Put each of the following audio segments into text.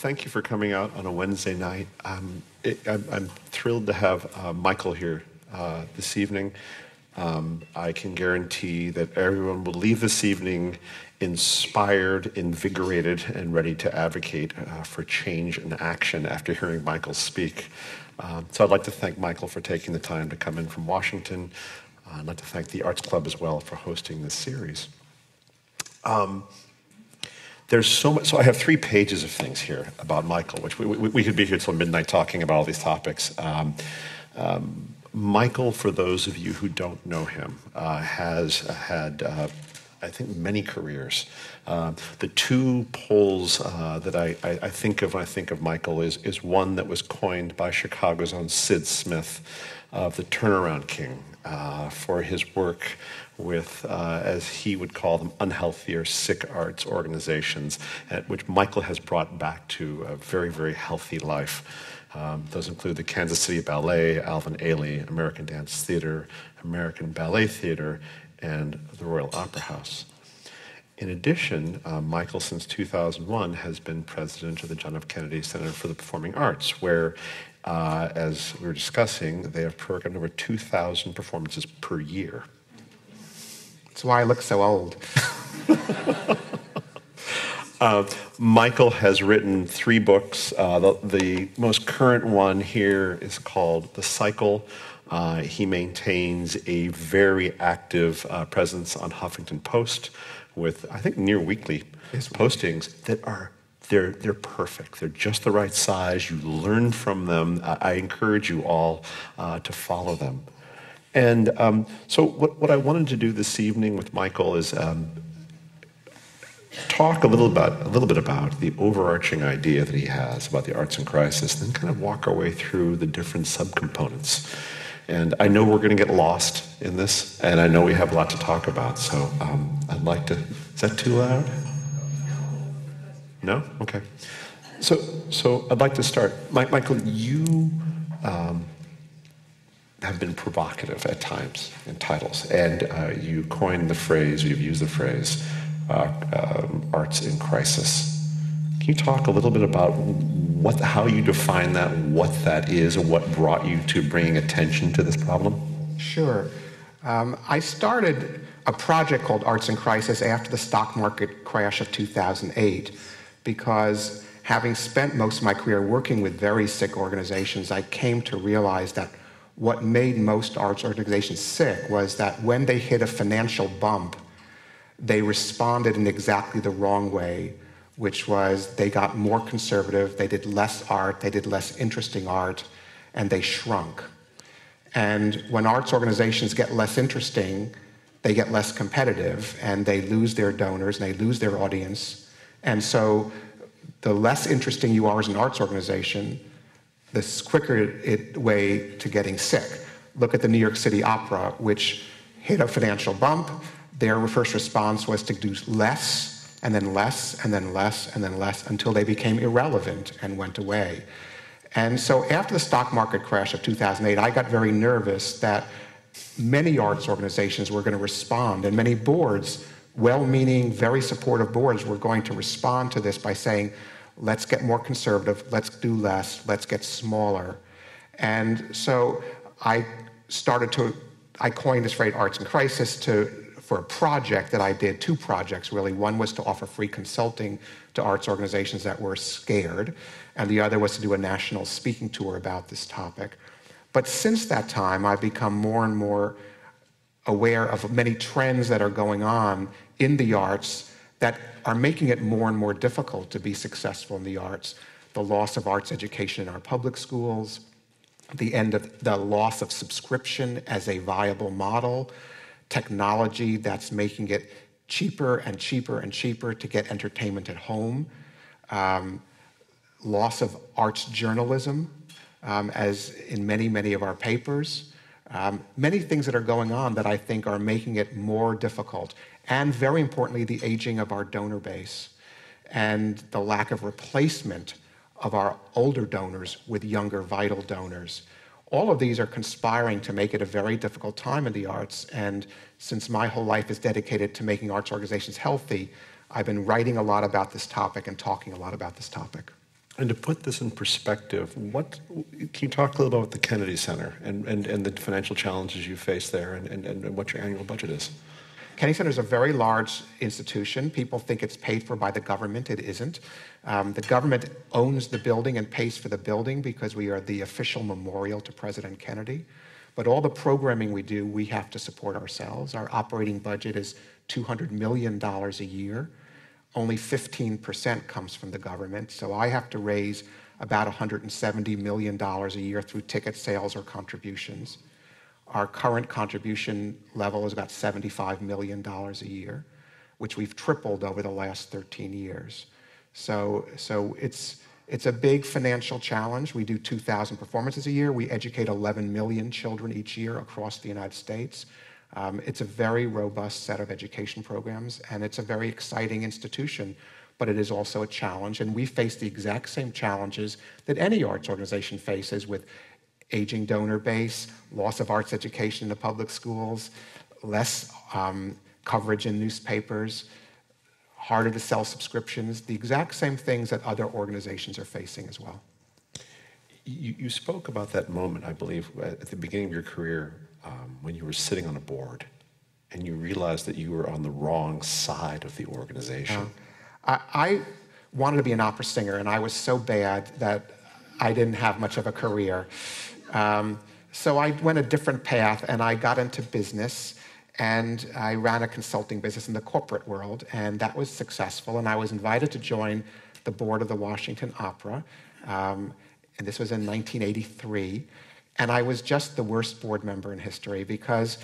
thank you for coming out on a Wednesday night. I'm thrilled to have Michael here this evening. I can guarantee that everyone will leave this evening inspired, invigorated, and ready to advocate for change and action after hearing Michael speak. So I'd like to thank Michael for taking the time to come in from Washington. I'd like to thank the Arts Club as well for hosting this series. There's so much, so I have 3 pages of things here about Michael, which we could be here till midnight talking about all these topics. Michael, for those of you who don't know him, has had, I think, many careers. The 2 poles that I think of when I think of Michael is one that was coined by Chicago's own Sid Smith of the Turnaround King for his work with, as he would call them, unhealthy or sick arts organizations, which Michael has brought back to a very, very healthy life. Those include the Kansas City Ballet, Alvin Ailey, American Dance Theater, American Ballet Theater, and the Royal Opera House. In addition, Michael, since 2001, has been president of the John F. Kennedy Center for the Performing Arts, where, as we were discussing, they have programmed over 2,000 performances per year. That's why I look so old. Michael has written 3 books. The most current one here is called The Cycle. He maintains a very active presence on Huffington Post with, I think, near weekly postings that are they're perfect. They're just the right size. You learn from them. I encourage you all to follow them. And so what I wanted to do this evening with Michael is talk a little bit about the overarching idea that he has about the arts in crisis, then kind of walk our way through the different subcomponents. And I know we're going to get lost in this, and I know we have a lot to talk about, so I'd like to... Is that too loud? No? Okay. So I'd like to start. Michael, you have been provocative at times in titles, and you coined the phrase, you've used the phrase, arts in crisis. Can you talk a little bit about how you define that, what that is, and what brought you to bringing attention to this problem? Sure. I started a project called Arts in Crisis after the stock market crash of 2008 because having spent most of my career working with very sick organizations, I came to realize that what made most arts organizations sick was that when they hit a financial bump, they responded in exactly the wrong way, which was they got more conservative, they did less art, they did less interesting art, and they shrunk. And when arts organizations get less interesting, they get less competitive, and they lose their donors, and they lose their audience. And so the less interesting you are as an arts organization, the quicker way to getting sick. Look at the New York City Opera, which hit a financial bump. Their first response was to do less, and then less, and then less, and then less, until they became irrelevant and went away. And so after the stock market crash of 2008, I got very nervous that many arts organizations were going to respond, and many boards, well-meaning, very supportive boards, were going to respond to this by saying, let's get more conservative, let's do less, let's get smaller. And so I coined this phrase, arts in crisis, for a project that I did, 2 projects really. One was to offer free consulting to arts organizations that were scared, and the other was to do a national speaking tour about this topic. But since that time, I've become more and more aware of many trends that are going on in the arts that are making it more and more difficult to be successful in the arts. The loss of arts education in our public schools, the loss of subscription as a viable model, technology that's making it cheaper and cheaper and cheaper to get entertainment at home, loss of arts journalism, as in many of our papers, many things that are going on that I think are making it more difficult. And very importantly, the aging of our donor base and the lack of replacement of our older donors with younger vital donors. All of these are conspiring to make it a very difficult time in the arts, and since my whole life is dedicated to making arts organizations healthy, I've been writing a lot about this topic and talking a lot about this topic. And to put this in perspective, can you talk a little about the Kennedy Center and the financial challenges you face there and what your annual budget is? Kennedy Center is a very large institution. People think it's paid for by the government. It isn't. The government owns the building and pays for the building because we are the official memorial to President Kennedy. But all the programming we do, we have to support ourselves. Our operating budget is $200 million a year. Only 15% comes from the government. So I have to raise about $170 million a year through ticket sales or contributions. Our current contribution level is about $75 million a year, which we've tripled over the last 13 years. So it's a big financial challenge. We do 2,000 performances a year. We educate 11 million children each year across the United States. It's a very robust set of education programs, and it's a very exciting institution, but it is also a challenge. And we face the exact same challenges that any arts organization faces with aging donor base, loss of arts education in the public schools, less coverage in newspapers, harder to sell subscriptions, the exact same things that other organizations are facing as well. You spoke about that moment, I believe, at the beginning of your career when you were sitting on a board and you realized that you were on the wrong side of the organization. I wanted to be an opera singer, and I was so bad that I didn't have much of a career. So I went a different path, and I got into business, and I ran a consulting business in the corporate world, and that was successful. And I was invited to join the board of the Washington Opera, and this was in 1983. And I was just the worst board member in history because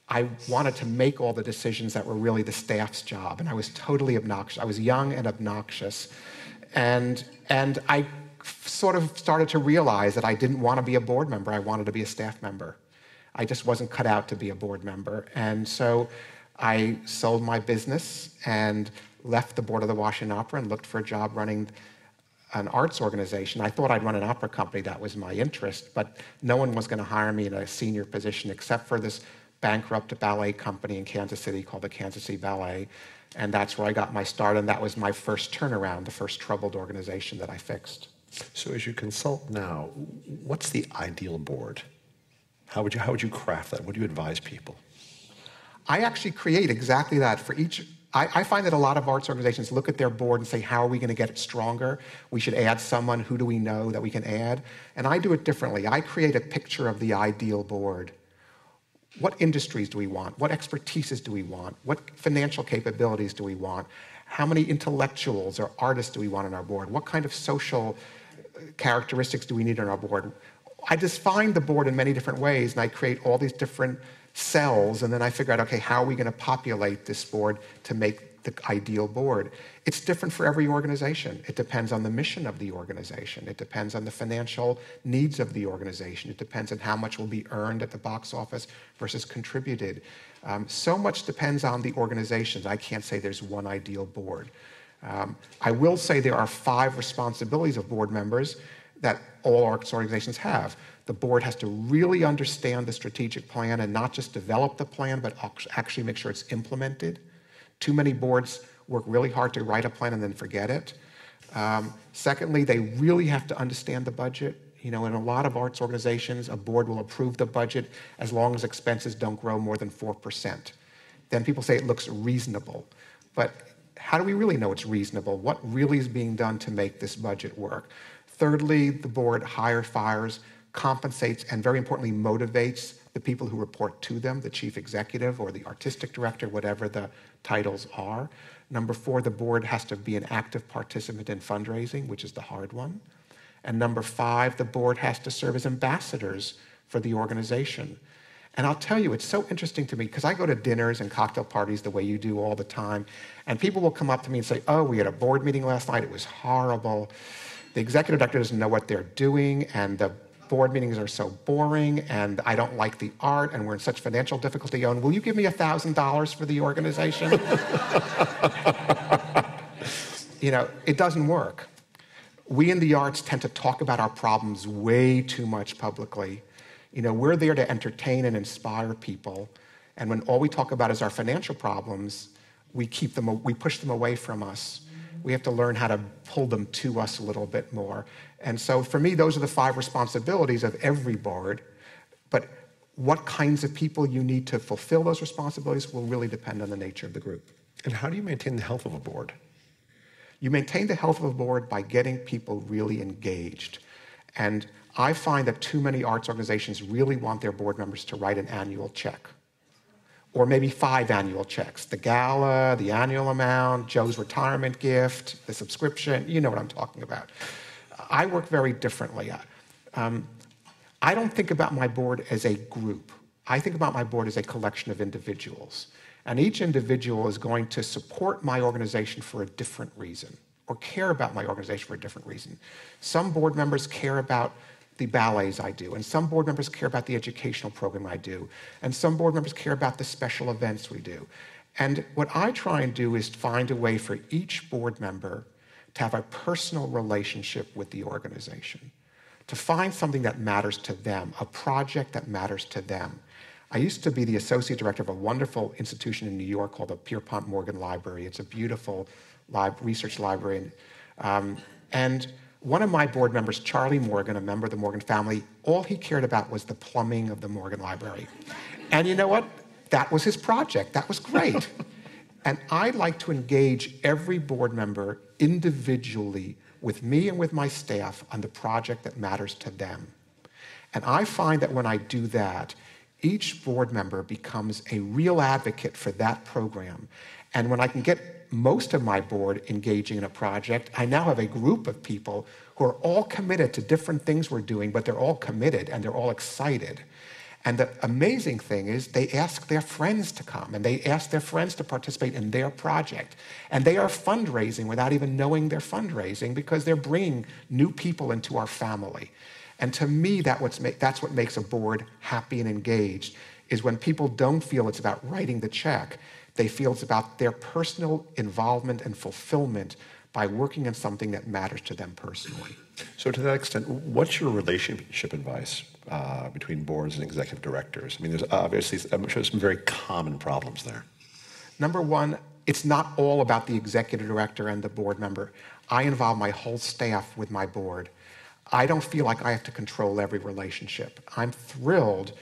I wanted to make all the decisions that were really the staff's job, and I was totally obnoxious. I was young and obnoxious, and I sort of started to realize that I didn't want to be a board member. I wanted to be a staff member. I just wasn't cut out to be a board member. And so I sold my business and left the board of the Washington Opera and looked for a job running an arts organization. I thought I'd run an opera company. That was my interest, but no one was going to hire me in a senior position except for this bankrupt ballet company in Kansas City called the Kansas City Ballet. And that's where I got my start, and that was my first turnaround, the first troubled organization that I fixed. So as you consult now, what's the ideal board? How would you craft that? What do you advise people? I actually create exactly that for each. I find that a lot of arts organizations look at their board and say, how are we going to get it stronger? We should add someone. Who do we know that we can add? And I do it differently. I create a picture of the ideal board. What industries do we want? What expertises do we want? What financial capabilities do we want? How many intellectuals or artists do we want on our board? What kind of social characteristics do we need on our board? I define the board in many different ways, and I create all these different cells, and then I figure out, okay, how are we going to populate this board to make the ideal board? It's different for every organization. It depends on the mission of the organization. It depends on the financial needs of the organization. It depends on how much will be earned at the box office versus contributed. So much depends on the organizations. I can't say there's one ideal board. I will say there are 5 responsibilities of board members that all arts organizations have. The board has to really understand the strategic plan and not just develop the plan, but actually make sure it's implemented. Too many boards work really hard to write a plan and then forget it. Secondly, they really have to understand the budget. You know, in a lot of arts organizations, a board will approve the budget as long as expenses don't grow more than 4%. Then people say it looks reasonable. But how do we really know it's reasonable? What really is being done to make this budget work? Thirdly, the board hires, fires, compensates, and very importantly, motivates the people who report to them, the chief executive or the artistic director, whatever the titles are. Number 4, the board has to be an active participant in fundraising, which is the hard one. And number 5, the board has to serve as ambassadors for the organization. And I'll tell you, it's so interesting to me, because I go to dinners and cocktail parties the way you do all the time, and people will come up to me and say, oh, we had a board meeting last night, it was horrible. The executive director doesn't know what they're doing, and the board meetings are so boring, and I don't like the art, and we're in such financial difficulty. And will you give me $1,000 for the organization? You know, it doesn't work. We in the arts tend to talk about our problems way too much publicly. You know, we're there to entertain and inspire people, and when all we talk about is our financial problems, we push them away from us. We have to learn how to pull them to us a little bit more. And so for me, those are the 5 responsibilities of every board. But what kinds of people you need to fulfill those responsibilities will really depend on the nature of the group. And how do you maintain the health of a board? You maintain the health of a board by getting people really engaged. And I find that too many arts organizations really want their board members to write an annual check, or maybe 5 annual checks: the gala, the annual amount, Joe's retirement gift, the subscription. You know what I'm talking about. I work very differently. I don't think about my board as a group. I think about my board as a collection of individuals. And each individual is going to support my organization for a different reason, or care about my organization for a different reason. Some board members care about the ballets I do, and some board members care about the educational program I do, and some board members care about the special events we do. And what I try and do is find a way for each board member to have a personal relationship with the organization, to find something that matters to them, a project that matters to them. I used to be the associate director of a wonderful institution in New York called the Pierpont Morgan Library. It's a beautiful research library. And one of my board members, Charlie Morgan, a member of the Morgan family, all he cared about was the plumbing of the Morgan Library. And you know what? That was his project. That was great. And I like to engage every board member individually with me and with my staff on the project that matters to them. And I find that when I do that, each board member becomes a real advocate for that program. And when I can get most of my board engaging in a project, I now have a group of people who are all committed to different things we're doing, but they're all committed and they're all excited. And the amazing thing is they ask their friends to come, and they ask their friends to participate in their project. And they are fundraising without even knowing they're fundraising, because they're bringing new people into our family. And to me, that's what makes a board happy and engaged, is when people don't feel it's about writing the check. They feel it's about their personal involvement and fulfillment by working on something that matters to them personally. So to that extent, what's your relationship advice between boards and executive directors? I mean, there's obviously, I'm sure, some very common problems there. Number one, it's not all about the executive director and the board member. I involve my whole staff with my board. I don't feel like I have to control every relationship. I'm thrilled.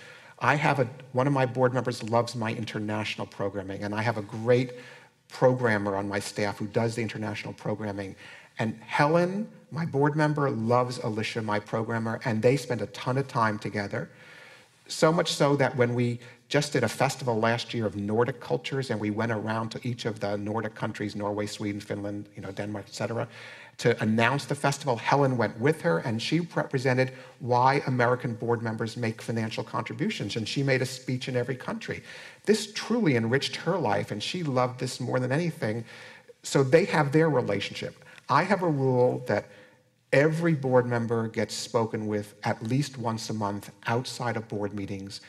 One of my board members loves my international programming, and I have a great programmer on my staff who does the international programming. And Helen, my board member, loves Alicia, my programmer, and they spend a ton of time together. So much so that when we just did a festival last year of Nordic cultures, and we went around to each of the Nordic countries, Norway, Sweden, Finland, Denmark, etc., to announce the festival, Helen went with her, and she represented why American board members make financial contributions, and she made a speech in every country. This truly enriched her life, and she loved this more than anything. So they have their relationship. I have a rule that every board member gets spoken with at least once a month outside of board meetings,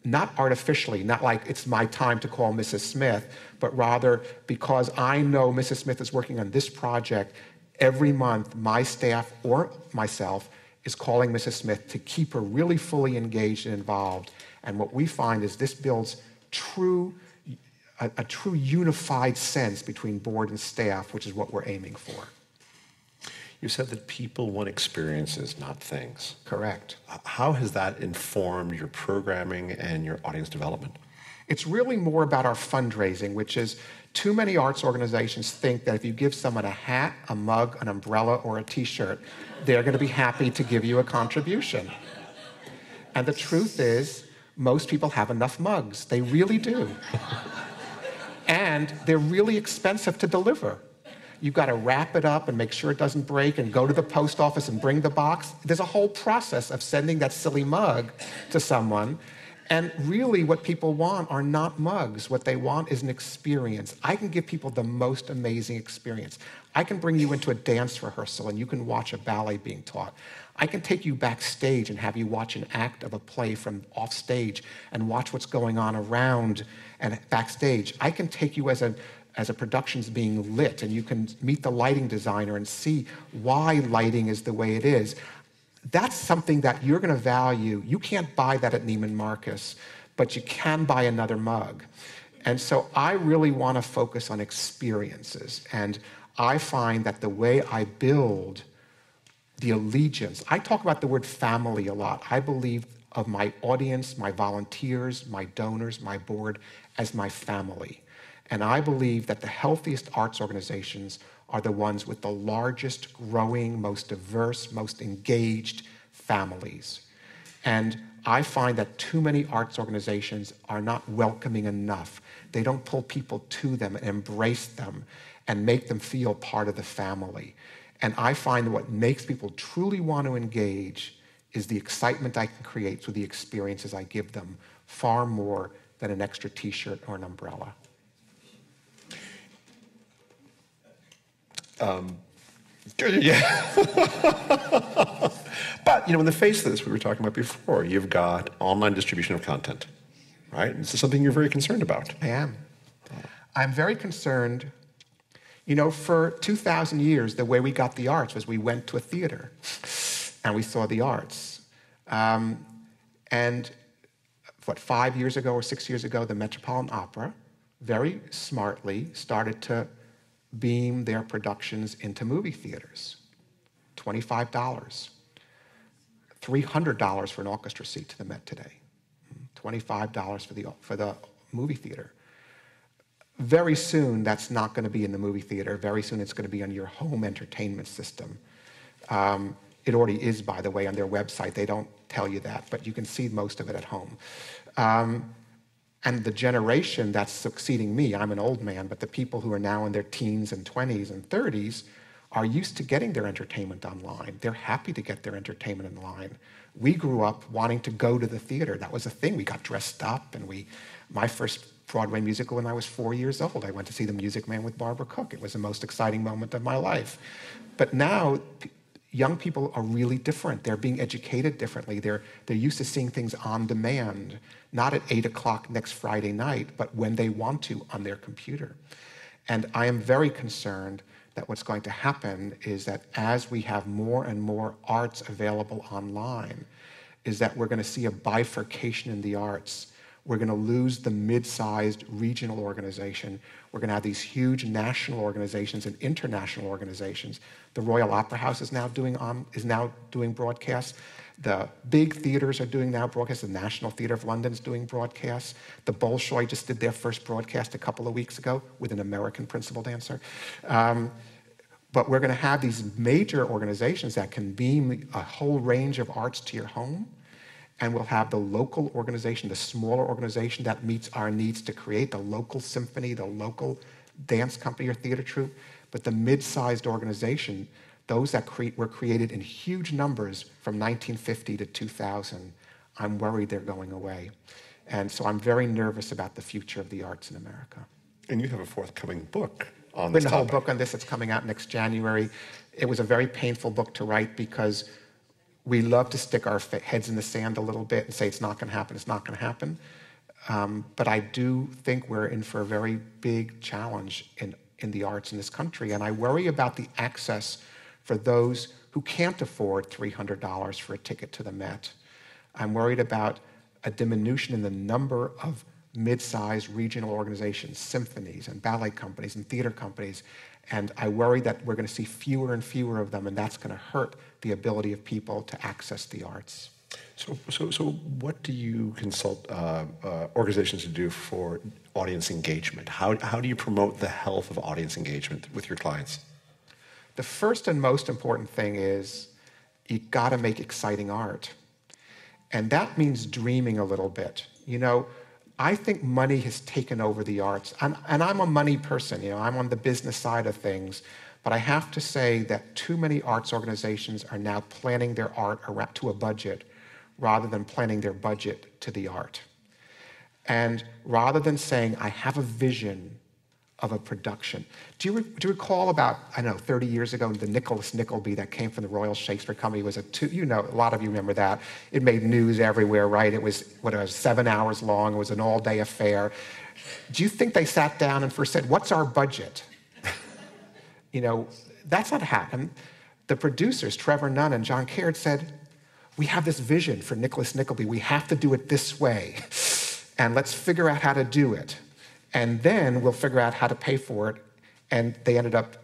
not artificially, not like it's my time to call Mrs. Smith, but rather because I know Mrs. Smith is working on this project. Every month, my staff or myself is calling Mrs. Smith to keep her really fully engaged and involved. And what we find is this builds a true unified sense between board and staff, which is what we're aiming for. You said that people want experiences, not things. Correct. How has that informed your programming and your audience development? It's really more about our fundraising, which is too many arts organizations think that if you give someone a hat, a mug, an umbrella, or a t-shirt, they're going to be happy to give you a contribution. And the truth is, most people have enough mugs. They really do. And they're really expensive to deliver. You've got to wrap it up and make sure it doesn't break and go to the post office and bring the box. There's a whole process of sending that silly mug to someone. And really what people want are not mugs. What they want is an experience. I can give people the most amazing experience. I can bring you into a dance rehearsal and you can watch a ballet being taught. I can take you backstage and have you watch an act of a play from off stage and watch what's going on around and backstage. I can take you as a production's being lit, and you can meet the lighting designer and see why lighting is the way it is. That's something that you're going to value. You can't buy that at Neiman Marcus, but you can buy another mug. And so I really want to focus on experiences. And I find that the way I build the allegiance, I talk about the word family a lot. I believe of my audience, my volunteers, my donors, my board as my family. And I believe that the healthiest arts organizations are the ones with the largest, growing, most diverse, most engaged families. And I find that too many arts organizations are not welcoming enough. They don't pull people to them and embrace them and make them feel part of the family. And I find that what makes people truly want to engage is the excitement I can create through the experiences I give them, far more than an extra t-shirt or an umbrella. Yeah. But, in the face of this, we were talking about before, you've got online distribution of content, right? This is something you're very concerned about. I am. I'm very concerned. For 2,000 years, the way we got the arts was we went to a theater and we saw the arts. And 5 years ago or 6 years ago, the Metropolitan Opera very smartly started to beam their productions into movie theaters. $25. $300 for an orchestra seat to the Met today. $25 for the movie theater. Very soon, that's not going to be in the movie theater. Very soon, it's going to be on your home entertainment system. It already is, by the way, on their website. They don't tell you that, but you can see most of it at home. And the generation that's succeeding me, I'm an old man, but the people who are now in their teens and 20s and 30s are used to getting their entertainment online. They're happy to get their entertainment online. We grew up wanting to go to the theater. That was a thing. We got dressed up, and my first Broadway musical when I was 4 years old. I went to see The Music Man with Barbara Cook. It was the most exciting moment of my life. But now, young people are really different. They're being educated differently. They're used to seeing things on demand, not at 8 o'clock next Friday night, but when they want to on their computer. And I am very concerned that what's going to happen is that as we have more and more arts available online, is that we're going to see a bifurcation in the arts. We're going to lose the mid-sized regional organization. We're going to have these huge national organizations and international organizations. The Royal Opera House is now doing broadcasts. The big theaters are doing now broadcasts. The National Theatre of London is doing broadcasts. The Bolshoi just did their first broadcast a couple of weeks ago with an American principal dancer. But we're going to have these major organizations that can beam a whole range of arts to your home. And we'll have the local organization, the smaller organization that meets our needs to create, the local symphony, the local dance company or theater troupe. But the mid-sized organization, those that were created in huge numbers from 1950 to 2000, I'm worried they're going away. And so I'm very nervous about the future of the arts in America. And you have a forthcoming book on this topic. A whole book on this that's coming out next January. It was a very painful book to write because we love to stick our heads in the sand a little bit and say it's not going to happen, it's not going to happen. But I do think we're in for a very big challenge in the arts in this country. And I worry about the access for those who can't afford $300 for a ticket to the Met. I'm worried about a diminution in the number of mid-sized regional organizations, symphonies and ballet companies and theater companies. And I worry that we're going to see fewer and fewer of them, and that's going to hurt the ability of people to access the arts. So what do you consult organizations to do for audience engagement? How do you promote the health of audience engagement with your clients? The first and most important thing is you got to make exciting art. And that means dreaming a little bit. I think money has taken over the arts. And I'm a money person, I'm on the business side of things. But I have to say that too many arts organizations are now planning their art to a budget rather than planning their budget to the art. And rather than saying, I have a vision of a production. Do you recall about, 30 years ago, the Nicholas Nickleby that came from the Royal Shakespeare Company was a lot of you remember that. It made news everywhere, right? It was 7 hours long. It was an all-day affair. Do you think they sat down and first said, what's our budget? That's not happened. The producers, Trevor Nunn and John Caird, said, we have this vision for Nicholas Nickleby. We have to do it this way. And let's figure out how to do it. And then we'll figure out how to pay for it. And they ended up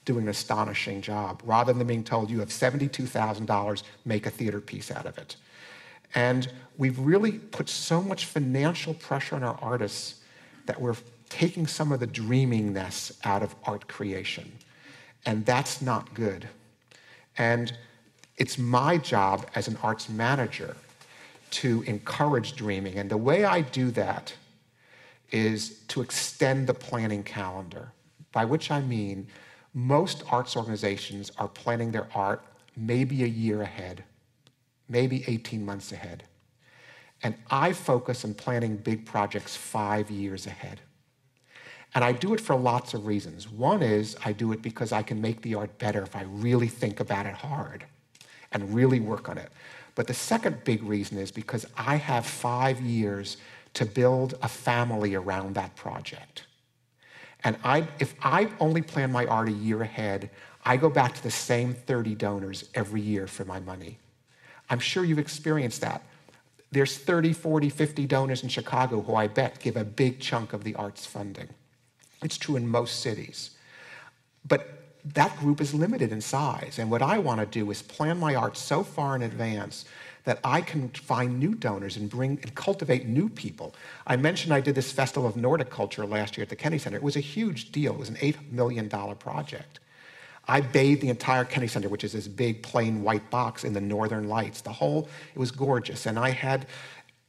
doing an astonishing job, rather than being told you have $72,000, make a theater piece out of it. And we've really put so much financial pressure on our artists that we're taking some of the dreaminess out of art creation. And that's not good. And it's my job as an arts manager to encourage dreaming. And the way I do that is to extend the planning calendar, by which I mean most arts organizations are planning their art maybe a year ahead, maybe 18 months ahead. And I focus on planning big projects 5 years ahead. And I do it for lots of reasons. One is I do it because I can make the art better if I really think about it hard and really work on it. But the second big reason is because I have 5 years to build a family around that project. And if I only plan my art a year ahead, I go back to the same 30 donors every year for my money. I'm sure you've experienced that. There's 30, 40, 50 donors in Chicago who I bet give a big chunk of the arts funding. It's true in most cities. But that group is limited in size. And what I want to do is plan my art so far in advance that I can find new donors and bring and cultivate new people. I mentioned I did this Festival of Nordic Culture last year at the Kennedy Center. It was a huge deal. It was an $8 million project. I bathed the entire Kennedy Center, which is this big plain white box, in the northern lights. It was gorgeous. And I had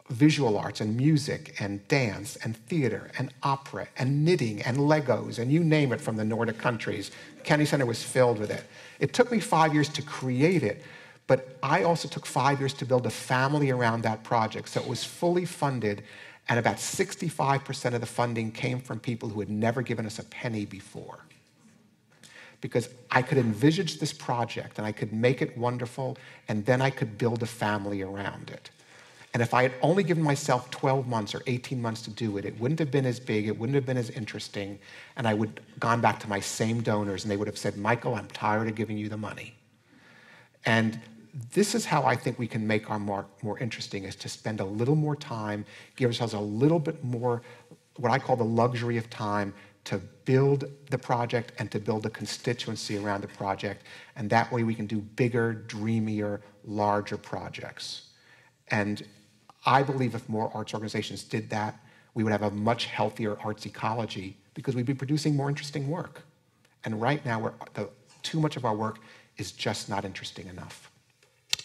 visual arts and music and dance and theater and opera and knitting and Legos and you name it from the Nordic countries. Kennedy Center was filled with it. It took me 5 years to create it, but I also took 5 years to build a family around that project. So it was fully funded, and about 65% of the funding came from people who had never given us a penny before. Because I could envisage this project and I could make it wonderful, and then I could build a family around it. And if I had only given myself 12 months or 18 months to do it, it wouldn't have been as big, it wouldn't have been as interesting, and I would have gone back to my same donors and they would have said, Michael, I'm tired of giving you the money. And this is how I think we can make our mark more interesting, is to spend a little more time, give ourselves a little bit more, what I call the luxury of time, to build the project and to build a constituency around the project. And that way we can do bigger, dreamier, larger projects. And I believe if more arts organizations did that, we would have a much healthier arts ecology because we'd be producing more interesting work. And right now, too much of our work is just not interesting enough.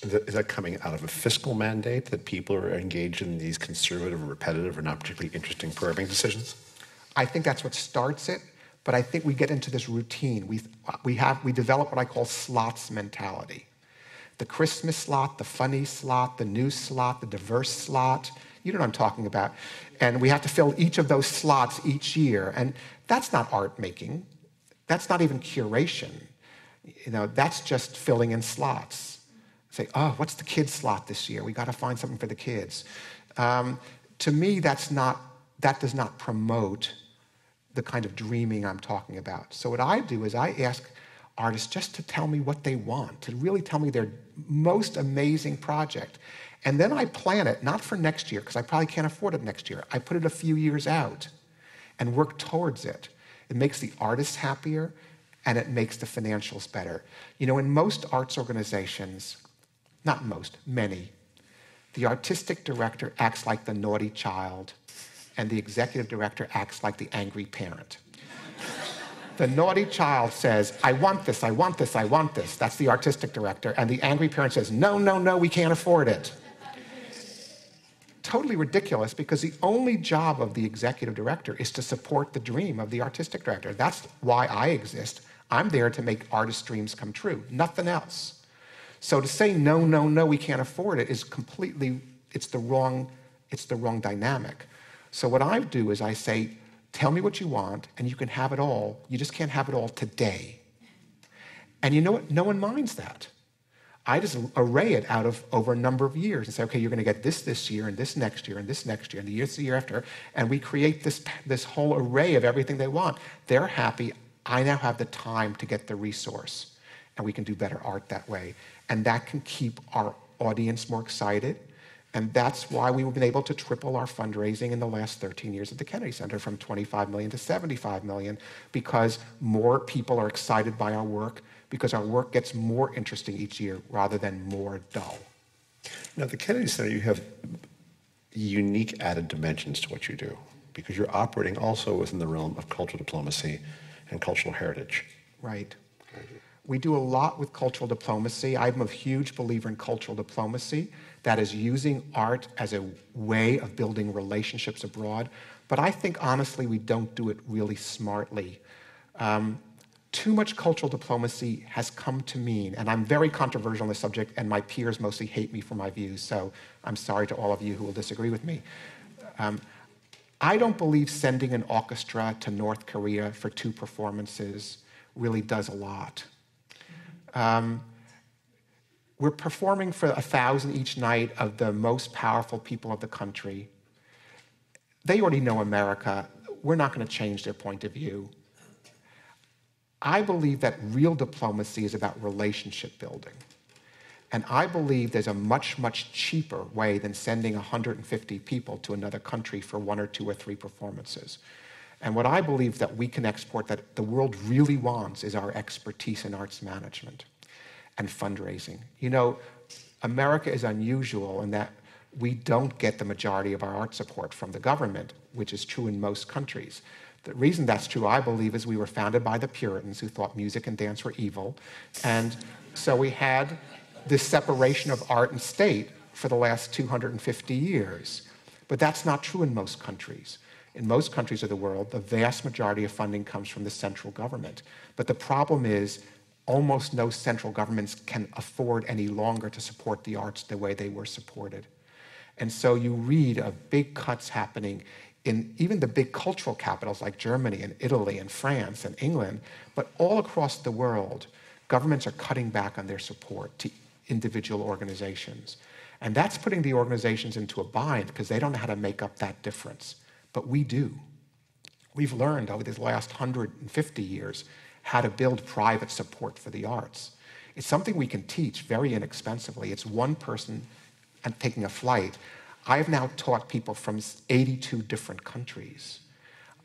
Is that coming out of a fiscal mandate that people are engaged in these conservative, repetitive, or not particularly interesting programming decisions? I think that's what starts it, but I think we get into this routine. We develop what I call slots mentality. The Christmas slot, the funny slot, the news slot, the diverse slot. You know what I'm talking about. And we have to fill each of those slots each year. And that's not art making. That's not even curation. That's just filling in slots. Say, oh, what's the kids slot this year? We got to find something for the kids. To me, that does not promote the kind of dreaming I'm talking about. So what I do is I ask artists just to tell me what they want, to really tell me their most amazing project. And then I plan it, not for next year, because I probably can't afford it next year. I put it a few years out and work towards it. It makes the artists happier, and it makes the financials better. In most arts organizations, not most, many, the artistic director acts like the naughty child, and the executive director acts like the angry parent. The naughty child says, I want this, I want this, I want this. That's the artistic director. And the angry parent says, no, no, no, we can't afford it. Totally ridiculous, because the only job of the executive director is to support the dream of the artistic director. That's why I exist. I'm there to make artist dreams come true, nothing else. So to say, no, no, no, we can't afford it is completely, it's the wrong dynamic. So what I do is I say, tell me what you want, and you can have it all. You just can't have it all today. And you know what? No one minds that. I just array it out of over a number of years and say, okay, you're going to get this year, and this next year, and this next year, and the year after. And we create this whole array of everything they want. They're happy. I now have the time to get the resource, and we can do better art that way. And that can keep our audience more excited, And that's why we've been able to triple our fundraising in the last 13 years at the Kennedy Center, from 25 million to 75 million, because more people are excited by our work, because our work gets more interesting each year rather than more dull. Now, at the Kennedy Center, you have unique added dimensions to what you do, because you're operating also within the realm of cultural diplomacy and cultural heritage. Right. We do a lot with cultural diplomacy. I'm a huge believer in cultural diplomacy, that is using art as a way of building relationships abroad. But I think, honestly, we don't do it really smartly. Too much cultural diplomacy has come to mean, and I'm very controversial on this subject, and my peers mostly hate me for my views, so I'm sorry to all of you who will disagree with me. I don't believe sending an orchestra to North Korea for 2 performances really does a lot. We're performing for 1,000 each night of the most powerful people of the country. They already know America. We're not going to change their point of view. I believe that real diplomacy is about relationship building. And I believe there's a much, much cheaper way than sending 150 people to another country for 1 or 2 or 3 performances. And what I believe that we can export, that the world really wants, is our expertise in arts management and fundraising. You know, America is unusual in that we don't get the majority of our art support from the government, which is true in most countries. The reason that's true, I believe, is we were founded by the Puritans, who thought music and dance were evil. And so we had this separation of art and state for the last 250 years. But that's not true in most countries. In most countries of the world, the vast majority of funding comes from the central government. But the problem is, almost no central governments can afford any longer to support the arts the way they were supported. And so you read of big cuts happening in even the big cultural capitals like Germany and Italy and France and England, but all across the world, governments are cutting back on their support to individual organizations. And that's putting the organizations into a bind, because they don't know how to make up that difference. But we do. We've learned over these last 150 years how to build private support for the arts. It's something we can teach very inexpensively. It's one person and taking a flight. I have now taught people from 82 different countries.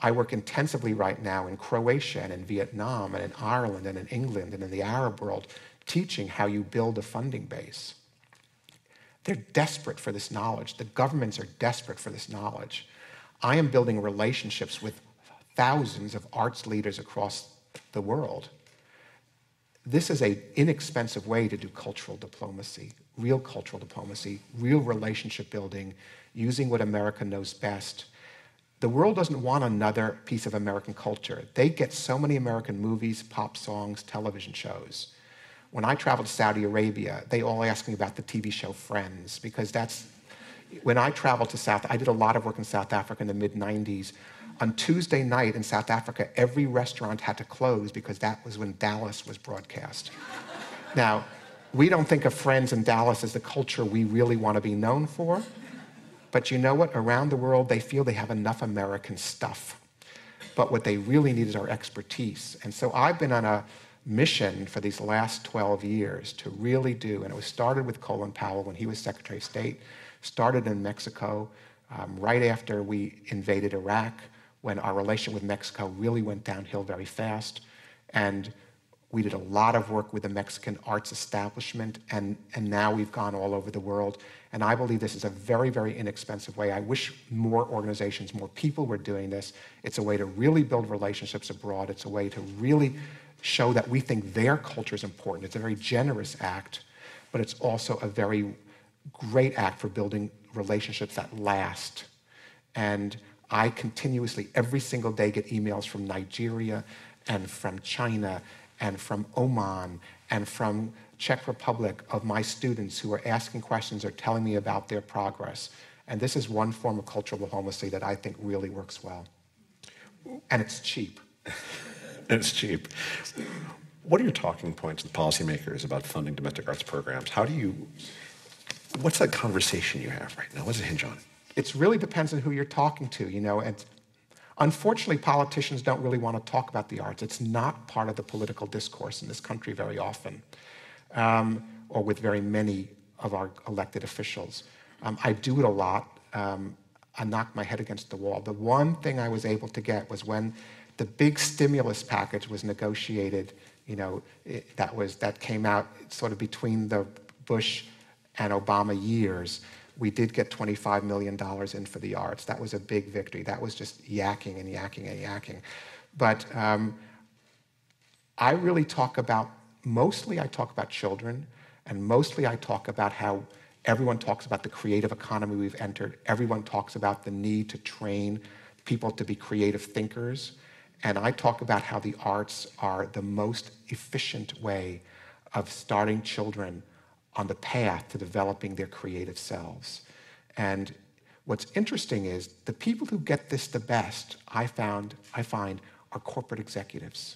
I work intensively right now in Croatia and in Vietnam and in Ireland and in England and in the Arab world, teaching how you build a funding base. They're desperate for this knowledge. The governments are desperate for this knowledge. I am building relationships with thousands of arts leaders across the world. This is an inexpensive way to do cultural diplomacy, real relationship building, using what America knows best. The world doesn't want another piece of American culture. They get so many American movies, pop songs, television shows. When I travel to Saudi Arabia, they all ask me about the TV show Friends, because when I traveled to I did a lot of work in South Africa in the mid-90s. On Tuesday night in South Africa, every restaurant had to close because that was when Dallas was broadcast. Now, we don't think of Friends and Dallas as the culture we really want to be known for, but you know what? Around the world, they feel they have enough American stuff. But what they really need is our expertise. And so I've been on a mission for these last 12 years to really do, and it was started with Colin Powell when he was Secretary of State, started in Mexico right after we invaded Iraq, when our relation with Mexico really went downhill very fast. And we did a lot of work with the Mexican arts establishment, and now we've gone all over the world. And I believe this is a very, very inexpensive way. I wish more organizations, more people were doing this. It's a way to really build relationships abroad. It's a way to really show that we think their culture is important. It's a very generous act, but it's also a very great act for building relationships that last. And I continuously, every single day, get emails from Nigeria and from China and from Oman and from Czech Republic of my students who are asking questions or telling me about their progress. And this is one form of cultural diplomacy that I think really works well. And it's cheap. It's cheap. What are your talking points with policymakers about funding domestic arts programs? What's that conversation you have right now? What does it hinge on? It really depends on who you're talking to, and unfortunately, politicians don't really want to talk about the arts. It's not part of the political discourse in this country very often, or with very many of our elected officials. I do it a lot. I knock my head against the wall. The one thing I was able to get was when the big stimulus package was negotiated, that came out sort of between the Bush and Obama years. We did get $25 million in for the arts. That was a big victory. That was just yakking and yakking and yakking. But I really mostly I talk about children, and mostly I talk about how everyone talks about the creative economy we've entered. Everyone talks about the need to train people to be creative thinkers. And I talk about how the arts are the most efficient way of starting children on the path to developing their creative selves. And what's interesting is the people who get this the best, I find, are corporate executives.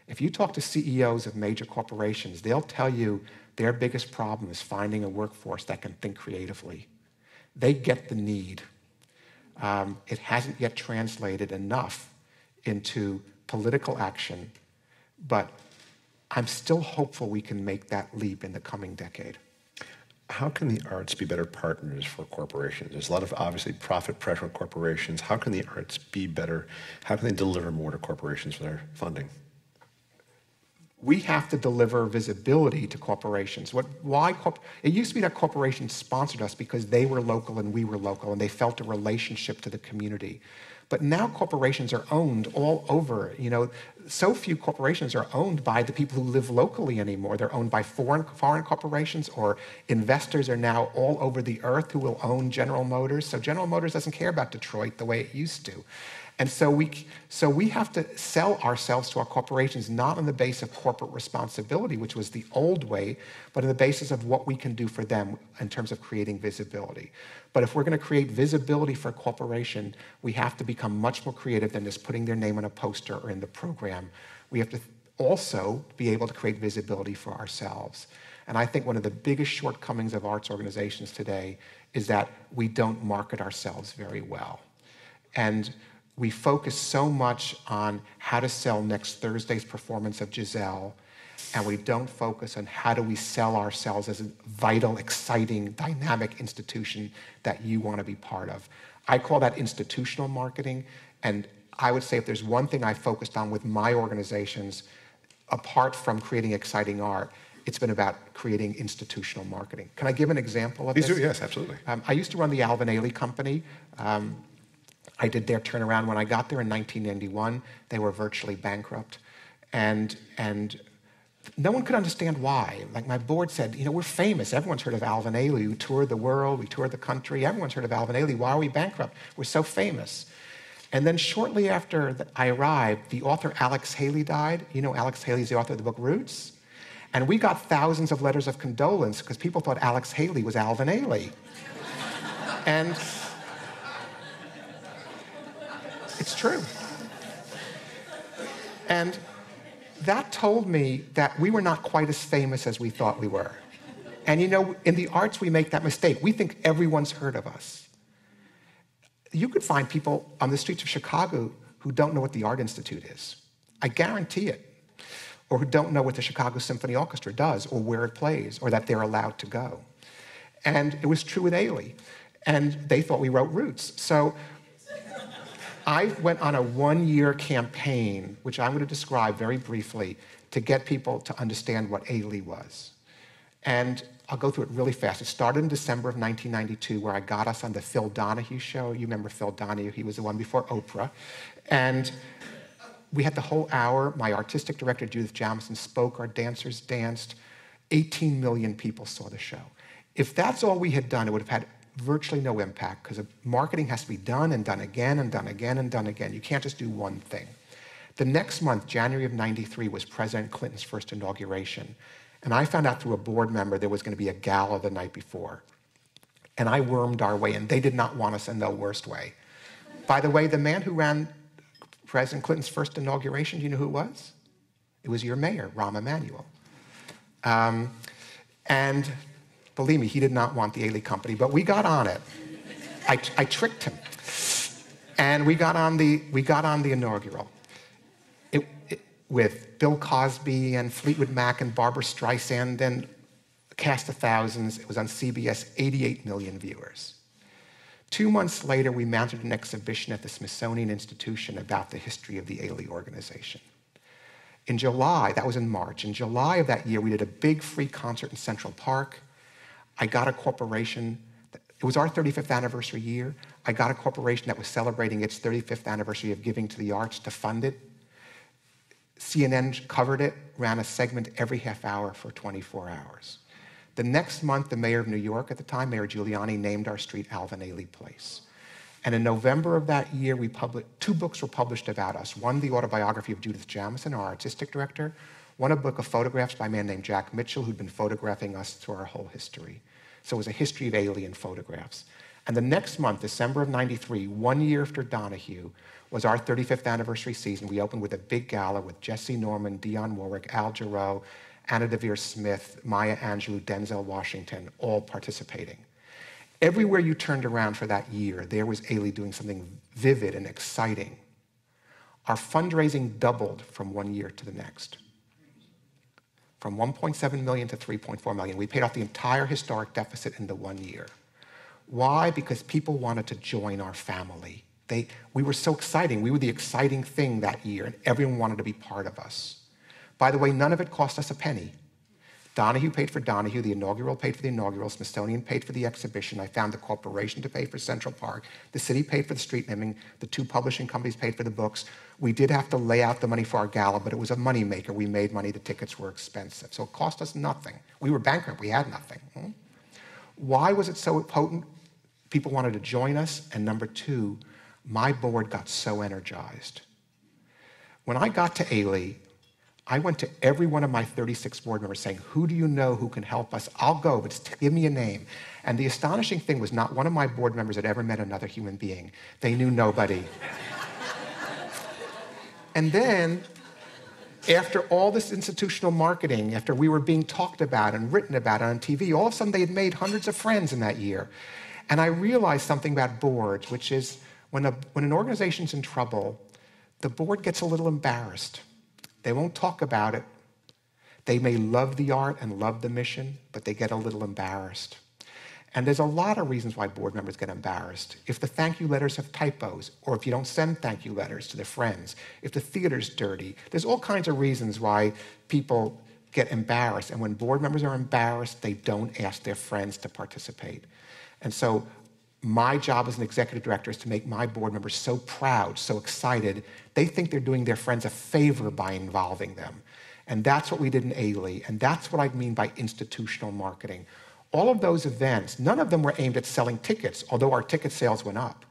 If you talk to CEOs of major corporations, they'll tell you their biggest problem is finding a workforce that can think creatively. They get the need. It hasn't yet translated enough into political action, but I'm still hopeful we can make that leap in the coming decade. How can the arts be better partners for corporations? There's a lot of, obviously, profit pressure on corporations. How can the arts be better? How can they deliver more to corporations for their funding? We have to deliver visibility to corporations. It used to be that corporations sponsored us because they were local and we were local, and they felt a relationship to the community. But now corporations are owned all over. So few corporations are owned by the people who live locally anymore. They're owned by foreign corporations, or investors are now all over the earth who will own General Motors. So General Motors doesn't care about Detroit the way it used to. And so we have to sell ourselves to our corporations, not on the basis of corporate responsibility, which was the old way, but on the basis of what we can do for them in terms of creating visibility. But if we're going to create visibility for a corporation, we have to become much more creative than just putting their name on a poster or in the program. We have to also be able to create visibility for ourselves. And I think one of the biggest shortcomings of arts organizations today is that we don't market ourselves very well. And we focus so much on how to sell next Thursday's performance of Giselle, and we don't focus on how do we sell ourselves as a vital, exciting, dynamic institution that you want to be part of. I call that institutional marketing, and I would say if there's one thing I focused on with my organizations, apart from creating exciting art, it's been about creating institutional marketing. Can I give an example of this? Please do, yes, absolutely. I used to run the Alvin Ailey Company. I did their turnaround. When I got there in 1991, they were virtually bankrupt. And no one could understand why. Like my board said, we're famous. Everyone's heard of Alvin Ailey. We toured the world. We toured the country. Everyone's heard of Alvin Ailey. Why are we bankrupt? We're so famous. And then shortly after I arrived, the author Alex Haley died. Alex Haley's the author of the book Roots. And we got thousands of letters of condolence because people thought Alex Haley was Alvin Ailey. And it's true. And that told me that we were not quite as famous as we thought we were. And in the arts, we make that mistake. We think everyone's heard of us. You could find people on the streets of Chicago who don't know what the Art Institute is. I guarantee it. Or who don't know what the Chicago Symphony Orchestra does, or where it plays, or that they're allowed to go. And it was true with Ailey. And they thought we wrote Roots. So I went on a one-year campaign, which I'm going to describe very briefly, to get people to understand what Ailey was. And I'll go through it really fast. It started in December of 1992, where I got us on the Phil Donahue show. You remember Phil Donahue. He was the one before Oprah. And we had the whole hour. My artistic director, Judith Jamison, spoke. Our dancers danced. 18 million people saw the show. If that's all we had done, it would have had virtually no impact, because marketing has to be done and done again and done again and done again. You can't just do one thing. The next month, January of 93, was President Clinton's first inauguration. And I found out through a board member there was going to be a gala the night before. And I wormed our way in. They did not want us in the worst way. By the way, the man who ran President Clinton's first inauguration, do you know who it was? It was your mayor, Rahm Emanuel. And believe me, he did not want the Ailey Company, but we got on it. I tricked him. And we got on the inaugural. With Bill Cosby and Fleetwood Mac and Barbra Streisand and cast of thousands. It was on CBS, 88 million viewers. 2 months later, we mounted an exhibition at the Smithsonian Institution about the history of the Ailey organization. In July, that was in March, in July of that year, we did a big free concert in Central Park. I got a corporation, it was our 35th anniversary year. I got a corporation that was celebrating its 35th anniversary of giving to the arts to fund it. CNN covered it, ran a segment every half hour for 24 hours. The next month, the mayor of New York at the time, Mayor Giuliani, named our street Alvin Ailey Place. And in November of that year, 2 books were published about us. One, the autobiography of Judith Jamison, our artistic director. One, a book of photographs by a man named Jack Mitchell, who'd been photographing us through our whole history. So it was a history of Ailey in photographs. And the next month, December of '93, 1 year after Donahue, was our 35th anniversary season. We opened with a big gala with Jesse Norman, Dionne Warwick, Al Jarreau, Anna Devere Smith, Maya Angelou, Denzel Washington, all participating. Everywhere you turned around for that year, there was Ailey doing something vivid and exciting. Our fundraising doubled from 1 year to the next. From 1.7 million to 3.4 million. We paid off the entire historic deficit in the 1 year. Why? Because people wanted to join our family. We were so exciting. We were the exciting thing that year, and everyone wanted to be part of us. By the way, none of it cost us a penny. Donahue paid for Donahue, the inaugural paid for the inaugural, Smithsonian paid for the exhibition, I found the corporation to pay for Central Park, the city paid for the street naming, the 2 publishing companies paid for the books. We did have to lay out the money for our gala, but it was a moneymaker. We made money, the tickets were expensive. So it cost us nothing. We were bankrupt, we had nothing. Why was it so potent? People wanted to join us, and number 2, my board got so energized. When I got to Ailey, I went to every one of my 36 board members saying, who do you know who can help us? I'll go, but give me a name. And the astonishing thing was not one of my board members had ever met another human being. They knew nobody. And then, after all this institutional marketing, after we were being talked about and written about on TV, all of a sudden they had made hundreds of friends in that year. And I realized something about boards, which is when an organization's in trouble, the board gets a little embarrassed. They won't talk about it. They may love the art and love the mission, but they get a little embarrassed. And there's a lot of reasons why board members get embarrassed. If the thank you letters have typos, or if you don't send thank you letters to their friends, if the theater's dirty, there's all kinds of reasons why people get embarrassed. And when board members are embarrassed, they don't ask their friends to participate. And so my job as an executive director is to make my board members so proud, so excited, they think they're doing their friends a favor by involving them. And that's what we did in Ailey, and that's what I mean by institutional marketing. All of those events, none of them were aimed at selling tickets, although our ticket sales went up.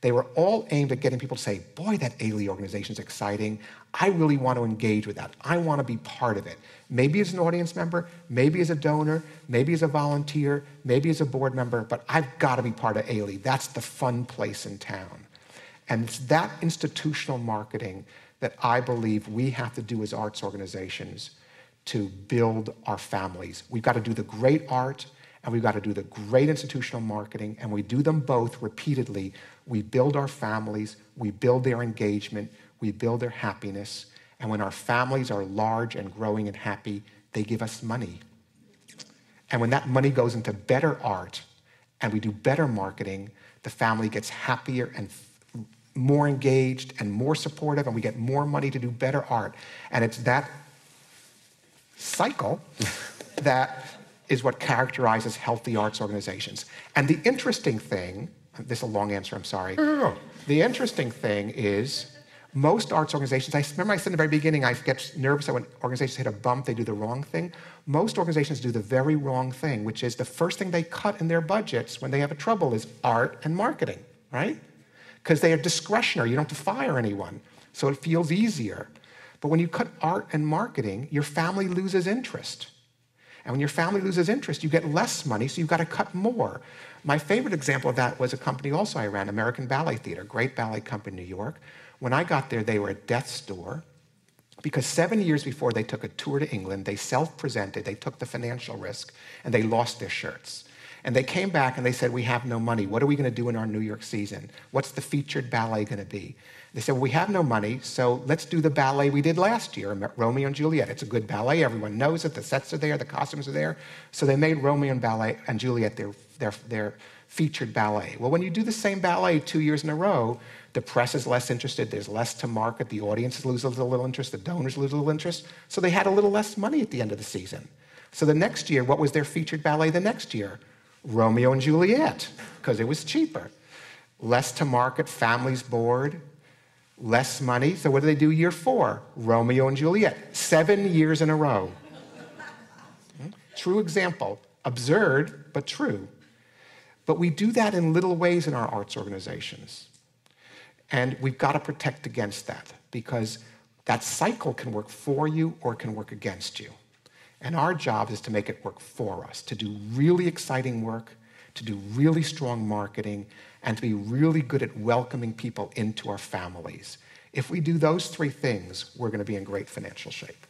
They were all aimed at getting people to say, boy, that Ailey organization is exciting. I really want to engage with that. I want to be part of it. Maybe as an audience member, maybe as a donor, maybe as a volunteer, maybe as a board member, but I've got to be part of Ailey. That's the fun place in town. And it's that institutional marketing that I believe we have to do as arts organizations to build our families. We've got to do the great art, and we've got to do the great institutional marketing, and we do them both repeatedly. We build our families, we build their engagement, we build their happiness, and when our families are large and growing and happy, they give us money. And when that money goes into better art, and we do better marketing, the family gets happier and more engaged and more supportive, and we get more money to do better art. And it's that cycle that is what characterizes healthy arts organizations. And the interesting thing, this is a long answer, I'm sorry. The interesting thing is most arts organizations, remember I said in the very beginning, I get nervous that when organizations hit a bump, they do the wrong thing. Most organizations do the very wrong thing, which is the first thing they cut in their budgets when they have a trouble is art and marketing, right? Because they are discretionary, you don't have to fire anyone, so it feels easier. But when you cut art and marketing, your family loses interest. And when your family loses interest, you get less money, so you've got to cut more. My favorite example of that was a company also I ran, American Ballet Theater, great ballet company in New York. When I got there, they were at death's door because 7 years before they took a tour to England, they self-presented, they took the financial risk, and they lost their shirts. And they came back and they said, we have no money. What are we going to do in our New York season? What's the featured ballet going to be? They said, well, we have no money, so let's do the ballet we did last year, Romeo and Juliet. It's a good ballet. Everyone knows it. The sets are there. The costumes are there. So they made Romeo and Juliet their featured ballet. Well, when you do the same ballet 2 years in a row, the press is less interested. There's less to market. The audiences lose a little interest. The donors lose a little interest. So they had a little less money at the end of the season. So the next year, what was their featured ballet the next year? Romeo and Juliet, because it was cheaper. Less to market, families bored. Less money, so what do they do year 4? Romeo and Juliet, 7 years in a row. True example, absurd, but true. But we do that in little ways in our arts organizations. And we've got to protect against that, because that cycle can work for you or it can work against you. And our job is to make it work for us, to do really exciting work, to do really strong marketing, and to be really good at welcoming people into our families. If we do those 3 things, we're going to be in great financial shape.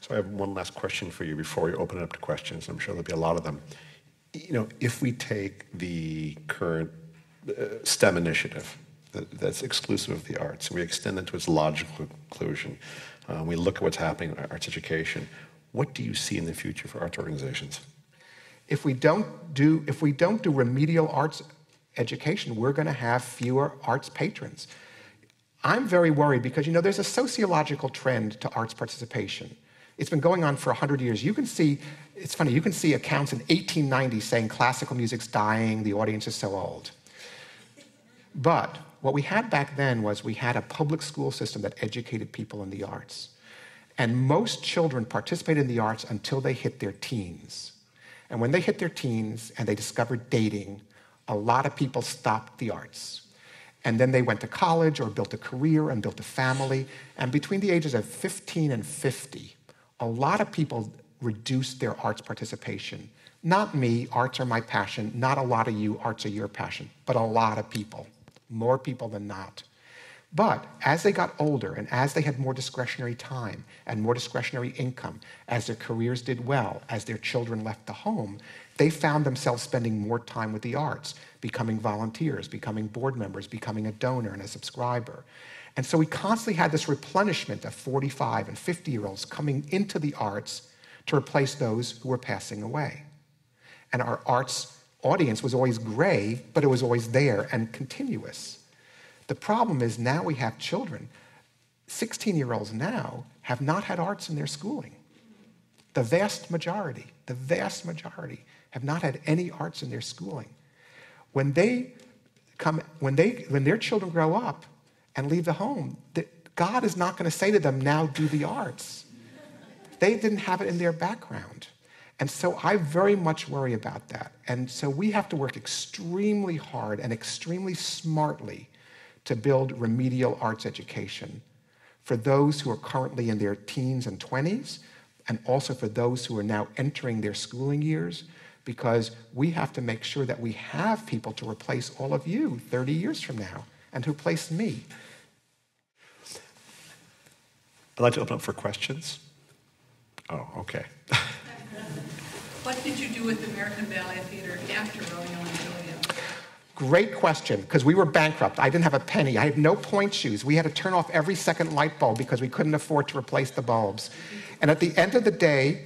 So I have one last question for you before we open it up to questions. I'm sure there'll be a lot of them. You know, if we take the current STEM initiative that's exclusive of the arts, and we extend it to its logical conclusion, we look at what's happening in arts education, what do you see in the future for arts organizations? If we don't do remedial arts education, we're going to have fewer arts patrons. I'm very worried because, you know, there's a sociological trend to arts participation. It's been going on for 100 years. You can see, it's funny, you can see accounts in 1890 saying classical music's dying, the audience is so old. But what we had back then was we had a public school system that educated people in the arts. And most children participated in the arts until they hit their teens. And when they hit their teens and they discovered dating, a lot of people stopped the arts. And then they went to college or built a career and built a family. And between the ages of 15 and 50, a lot of people reduced their arts participation. Not me, arts are my passion. Not a lot of you, arts are your passion. But a lot of people, more people than not. But as they got older and as they had more discretionary time and more discretionary income, as their careers did well, as their children left the home, they found themselves spending more time with the arts, becoming volunteers, becoming board members, becoming a donor and a subscriber. And so we constantly had this replenishment of 45 and 50-year-olds coming into the arts to replace those who were passing away. And our arts audience was always gray, but it was always there and continuous. The problem is now we have children. 16-year-olds now have not had arts in their schooling. The vast majority have not had any arts in their schooling. When their children grow up and leave the home, God is not going to say to them, now do the arts. They didn't have it in their background. And so I very much worry about that. And so we have to work extremely hard and extremely smartly to build remedial arts education for those who are currently in their teens and 20s, and also for those who are now entering their schooling years, because we have to make sure that we have people to replace all of you 30 years from now, and to replace me. I'd like to open up for questions. Oh, okay. What did you do with the American Ballet Theater after Romeo and Juliet? Great question, because we were bankrupt. I didn't have a penny. I had no point shoes. We had to turn off every second light bulb because we couldn't afford to replace the bulbs. And at the end of the day,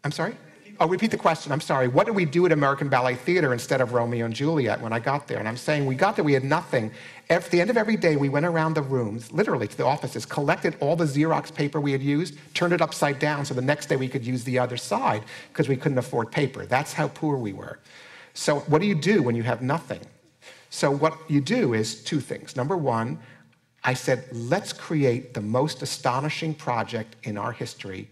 I'm sorry? Oh, repeat the question. I'm sorry. What did we do at American Ballet Theater instead of Romeo and Juliet when I got there? And I'm saying we got there, we had nothing. At the end of every day, we went around the rooms, literally to the offices, collected all the Xerox paper we had used, turned it upside down so the next day we could use the other side because we couldn't afford paper. That's how poor we were. So what do you do when you have nothing? So what you do is 2 things. Number 1, I said, let's create the most astonishing project in our history,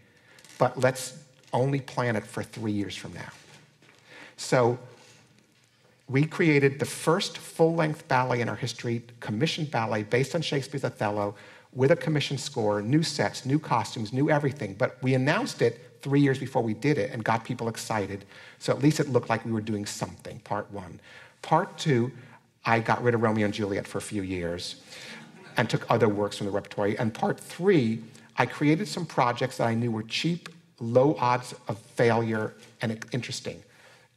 but let's only plan it for 3 years from now. So we created the first full-length ballet in our history, commissioned ballet based on Shakespeare's Othello, with a commissioned score, new sets, new costumes, new everything. But we announced it 3 years before we did it and got people excited. So at least it looked like we were doing something, part 1. Part 2, I got rid of Romeo and Juliet for a few years and took other works from the repertory. And part 3, I created some projects that I knew were cheap, low odds of failure, and interesting.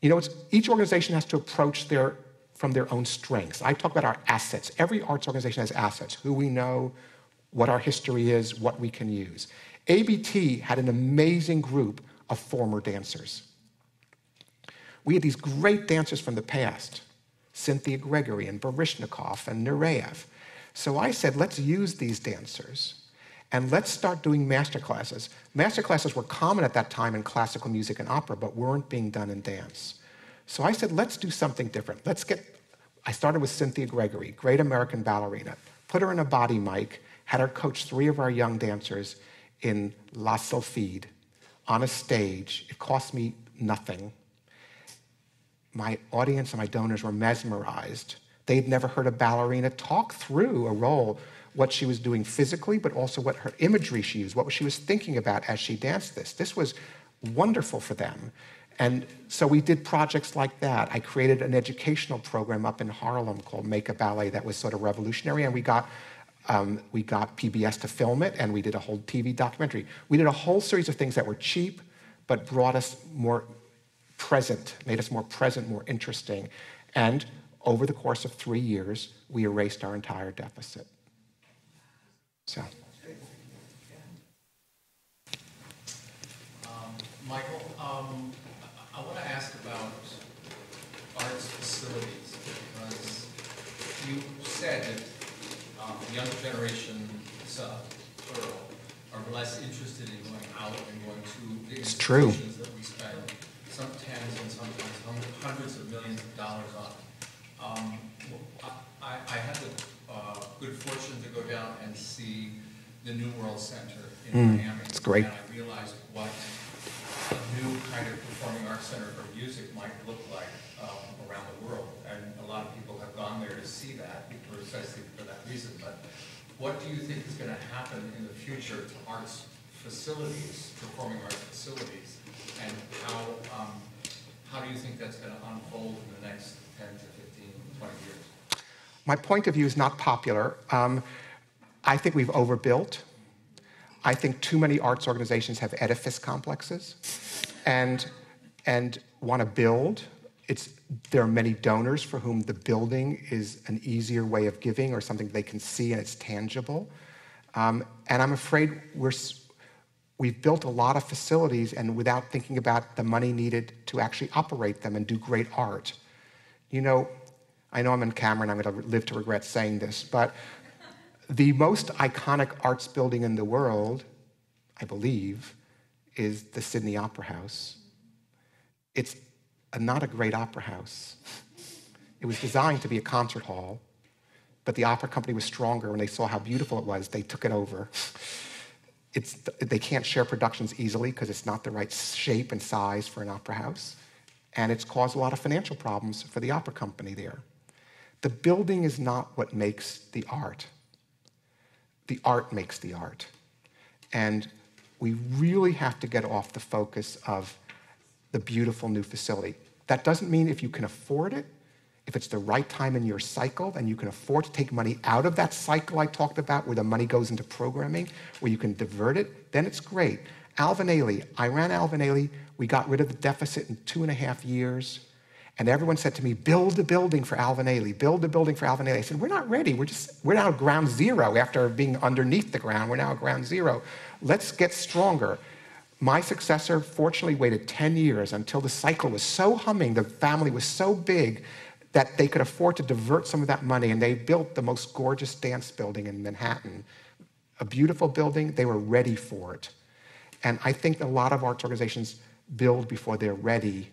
You know, each organization has to approach their from their own strengths. I talk about our assets. Every arts organization has assets, who we know, what our history is, what we can use. ABT had an amazing group of former dancers. We had these great dancers from the past, Cynthia Gregory and Baryshnikov and Nureyev. So I said, let's use these dancers and let's start doing master classes. Master classes were common at that time in classical music and opera, but weren't being done in dance. So I said, let's do something different. I started with Cynthia Gregory, great American ballerina, put her in a body mic, had her coach 3 of our young dancers in La Sylphide on a stage. It cost me nothing. My audience and my donors were mesmerized. They'd never heard a ballerina talk through a role, what she was doing physically, but also what her imagery she used, what she was thinking about as she danced this. This was wonderful for them. And so we did projects like that. I created an educational program up in Harlem called Make a Ballet that was sort of revolutionary, and we got PBS to film it, and we did a whole TV documentary. We did a whole series of things that were cheap, but brought us more present, made us more present, more interesting. And over the course of 3 years, we erased our entire deficit. So. Michael, I want to ask about arts facilities, because you said that the younger generation, plural, are less interested in going out and going to the institutions that we spend some tens and sometimes hundreds of millions of dollars on. I had the good fortune to go down and see the New World Center in Miami. It's great. And I realized what a new kind of performing arts center for music might look like around the world. And a lot of people have gone there to see that precisely for that reason. But what do you think is going to happen in the future to arts facilities, performing arts facilities, and how do you think that's going to unfold in the next 10 to 15, 20 years? My point of view is not popular. I think we've overbuilt. I think too many arts organizations have edifice complexes and want to build. There are many donors for whom the building is an easier way of giving or something they can see and it's tangible. And I'm afraid we've built a lot of facilities and without thinking about the money needed to actually operate them and do great art. You know, I know I'm on camera and I'm going to live to regret saying this, but the most iconic arts building in the world, I believe, is the Sydney Opera House. It's not a great opera house. It was designed to be a concert hall, but the opera company was stronger. When they saw how beautiful it was, they took it over. They can't share productions easily because it's not the right shape and size for an opera house, and it's caused a lot of financial problems for the opera company there. The building is not what makes the art. The art makes the art. And we really have to get off the focus of the beautiful new facility. That doesn't mean if you can afford it, if it's the right time in your cycle, then you can afford to take money out of that cycle I talked about where the money goes into programming, where you can divert it, then it's great. Alvin Ailey, I ran Alvin Ailey, we got rid of the deficit in 2.5 years, and everyone said to me, build a building for Alvin Ailey, build a building for Alvin Ailey. I said, we're not ready, we're now at ground zero. After being underneath the ground, we're now at ground zero. Let's get stronger. My successor fortunately waited 10 years until the cycle was so humming, the family was so big that they could afford to divert some of that money, and they built the most gorgeous dance building in Manhattan. A beautiful building, they were ready for it. And I think a lot of arts organizations build before they're ready,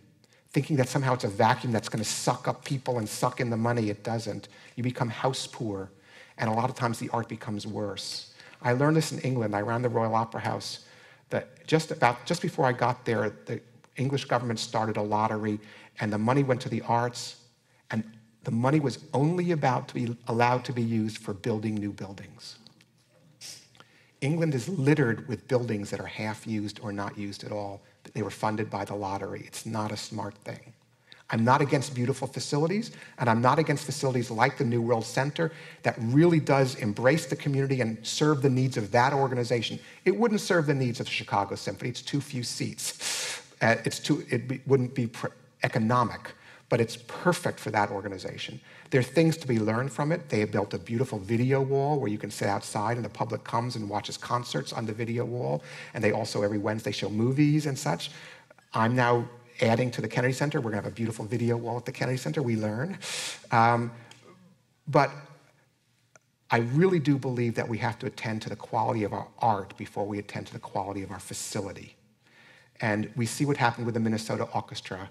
thinking that somehow it's a vacuum that's going to suck up people and suck in the money. It doesn't. You become house poor, and a lot of times the art becomes worse. I learned this in England. I ran the Royal Opera House. That just before I got there, the English government started a lottery, and the money went to the arts, and the money was only about to be allowed to be used for building new buildings. England is littered with buildings that are half used or not used at all. They were funded by the lottery. It's not a smart thing. I'm not against beautiful facilities, and I'm not against facilities like the New World Center that really does embrace the community and serve the needs of that organization. It wouldn't serve the needs of the Chicago Symphony. It's too few seats. It wouldn't be economic. but it's perfect for that organization. There are things to be learned from it. They have built a beautiful video wall where you can sit outside and the public comes and watches concerts on the video wall. And they also, every Wednesday, show movies and such. I'm now adding to the Kennedy Center. We're going to have a beautiful video wall at the Kennedy Center. We learn. But I really do believe that we have to attend to the quality of our art before we attend to the quality of our facility. And we see what happened with the Minnesota Orchestra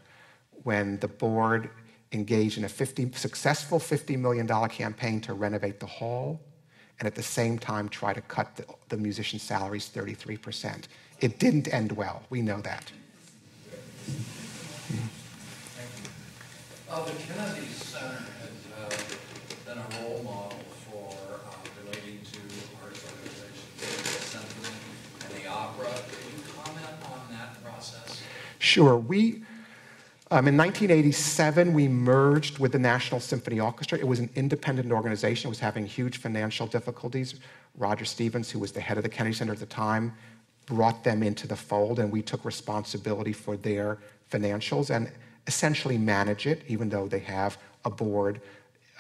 when the board engaged in a successful $50 million campaign to renovate the hall, and at the same time try to cut the musicians' salaries 33%. It didn't end well. We know that. The Kennedy Center has been a role model for relating to arts organizations, the symphony and the opera. Can you comment on that process? Sure. In 1987, we merged with the National Symphony Orchestra. It was an independent organization. It was having huge financial difficulties. Roger Stevens, who was the head of the Kennedy Center at the time, brought them into the fold, and we took responsibility for their financials and essentially manage it, even though they have a board.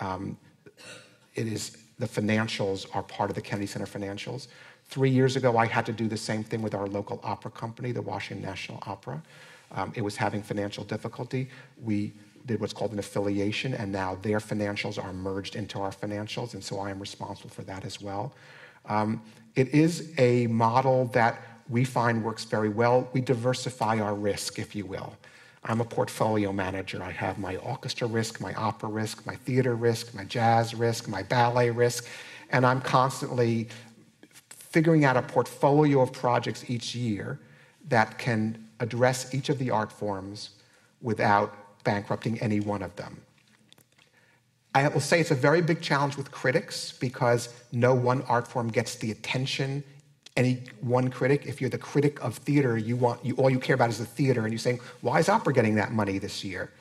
The financials are part of the Kennedy Center financials. 3 years ago, I had to do the same thing with our local opera company, the Washington National Opera. It was having financial difficulty. We did what's called an affiliation, and now their financials are merged into our financials, and so I am responsible for that as well. It is a model that we find works very well. We diversify our risk, if you will. I'm a portfolio manager. I have my orchestra risk, my opera risk, my theater risk, my jazz risk, my ballet risk, and I'm constantly figuring out a portfolio of projects each year that can address each of the art forms without bankrupting any one of them. I will say it's a very big challenge with critics because no one art form gets the attention any one critic. If you're the critic of theater, all you care about is the theater, and you're saying, why is opera getting that money this year?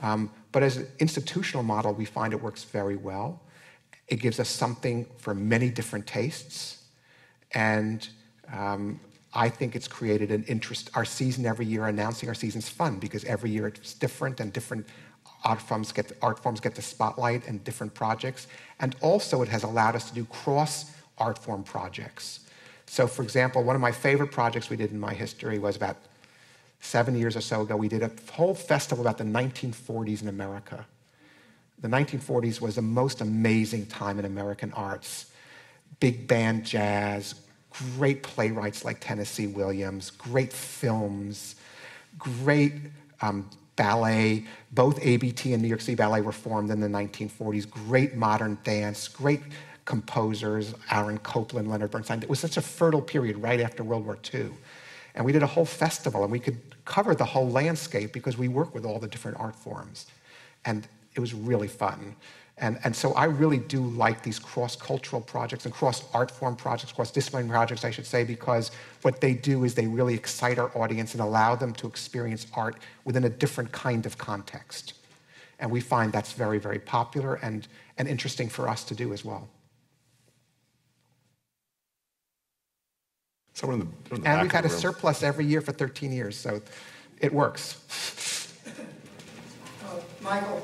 But as an institutional model, we find it works very well. It gives us something for many different tastes, and I think it's created an interest. Our season every year, announcing our season's fun because every year it's different and different art forms get the spotlight and different projects. And also it has allowed us to do cross art form projects. So for example, one of my favorite projects we did in my history was about 7 years or so ago. We did a whole festival about the 1940s in America. The 1940s was the most amazing time in American arts. Big band jazz, great playwrights like Tennessee Williams, great films, great ballet. Both ABT and New York City Ballet were formed in the 1940s. Great modern dance, great composers, Aaron Copland, Leonard Bernstein. It was such a fertile period right after World War II. And we did a whole festival, and we could cover the whole landscape because we work with all the different art forms. And it was really fun. And so I really do like these cross-cultural projects and cross-art form projects, cross-disciplinary projects, I should say, because what they do is they really excite our audience and allow them to experience art within a different kind of context. And we find that's very, very popular and interesting for us to do as well. Someone in the And back we've had a of the room. surplus every year for 13 years, so it works. Michael,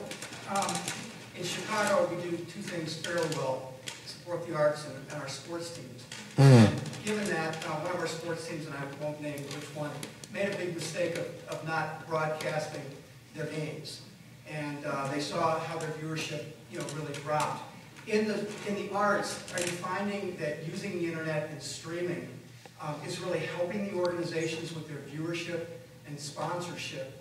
in Chicago, we do two things fairly well: support the arts and our sports teams. Given that one of our sports teams, and I won't name which one, made a big mistake of not broadcasting their games, and they saw how their viewership, really dropped. In the arts, are you finding that using the internet and streaming is really helping the organizations with their viewership and sponsorship?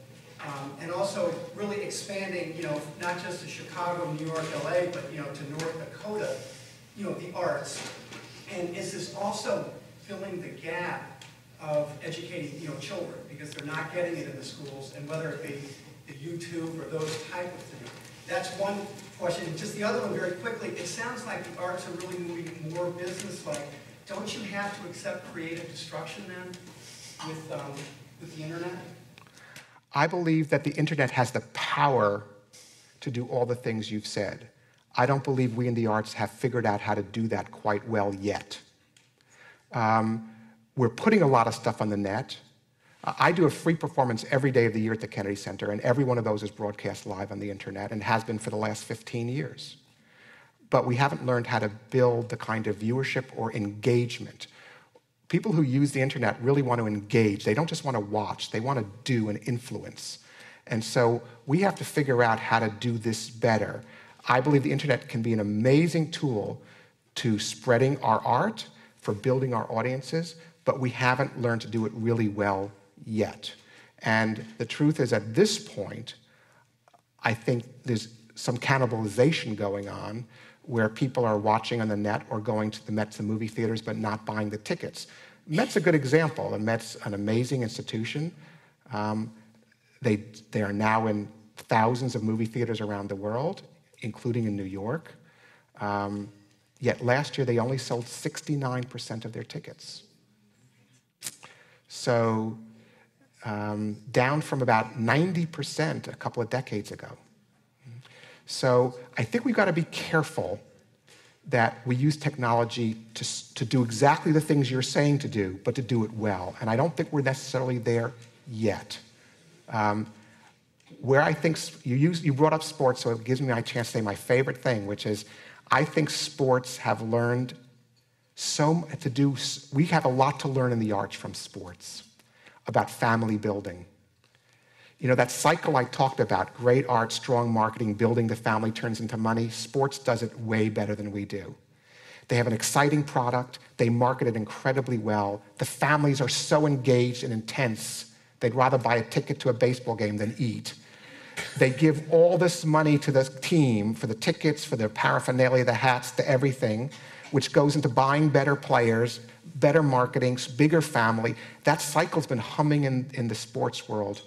And also really expanding, not just to Chicago, New York, LA, but, to North Dakota, the arts. And is this also filling the gap of educating, children, because they're not getting it in the schools, and whether it be the YouTube or those type of things? That's one question. And just the other one very quickly, it sounds like the arts are really moving more business-like. Don't you have to accept creative destruction then with the internet? I believe that the internet has the power to do all the things you've said. I don't believe we in the arts have figured out how to do that quite well yet. We're putting a lot of stuff on the net. I do a free performance every day of the year at the Kennedy Center, and every one of those is broadcast live on the internet and has been for the last 15 years. But we haven't learned how to build the kind of viewership or engagement. People who use the internet really want to engage. They don't just want to watch, they want to do and influence. And so we have to figure out how to do this better. I believe the internet can be an amazing tool to spreading our art, for building our audiences, but we haven't learned to do it really well yet. And the truth is, at this point, I think there's some cannibalization going on where people are watching on the net or going to the Met's and movie theaters but not buying the tickets. Met's a good example. The Met's an amazing institution. They are now in thousands of movie theaters around the world, including in New York. Yet last year, they only sold 69% of their tickets. So down from about 90% a couple of decades ago. So I think we've got to be careful that we use technology to do exactly the things you're saying to do, but to do it well. And I don't think we're necessarily there yet. Where I think, you brought up sports, so it gives me my chance to say my favorite thing, which is I think sports have learned we have a lot to learn in the arts from sports about family building. You know, that cycle I talked about, great art, strong marketing, building the family turns into money, sports does it way better than we do. They have an exciting product, they market it incredibly well, the families are so engaged and intense, they'd rather buy a ticket to a baseball game than eat. They give all this money to the team for the tickets, for their paraphernalia, the hats, the everything, which goes into buying better players, better marketing, bigger family. That cycle's been humming in the sports world.